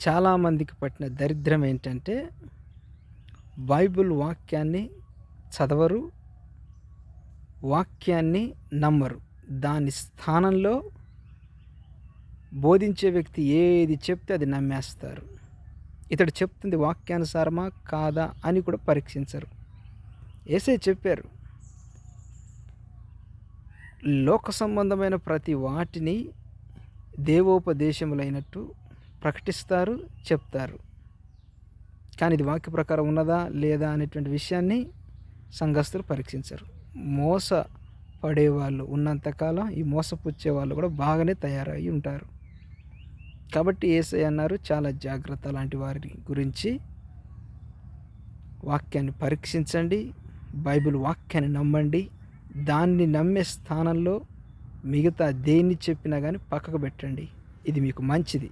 చాలామందికి పట్టిన దరిద్రం ఏంటంటే, బైబిల్ వాక్యాన్ని చదవరు, వాక్యాన్ని నమ్మరు. దాని స్థానంలో బోధించే వ్యక్తి ఏది చెప్తే అది నమ్మేస్తారు. ఇతడు చెప్తుంది వాక్యానుసారమా కాదా అని కూడా పరీక్షించరు. యేసయ్య చెప్పారు, లోక సంబంధమైన ప్రతి వాటిని దేవోపదేశములైనట్టు ప్రకటిస్తారు, చెప్తారు. కానీ ఇది వాక్య ప్రకారం ఉన్నదా లేదా అనేటువంటి విషయాన్ని సంఘస్థులు పరీక్షించరు. మోసపడేవాళ్ళు ఉన్నంతకాలం ఈ మోసపుచ్చే వాళ్ళు కూడా బాగానే తయారై ఉంటారు. కాబట్టి యేసయ్య అన్నారు, చాలా జాగ్రత్త లాంటి వారి గురించి. వాక్యాన్ని పరీక్షించండి, బైబిల్ వాక్యాన్ని నమ్మండి. దాన్ని నమ్మే స్థానంలో మిగతా దేన్ని చెప్పినా కానీ పక్కకు పెట్టండి. ఇది మీకు మంచిది.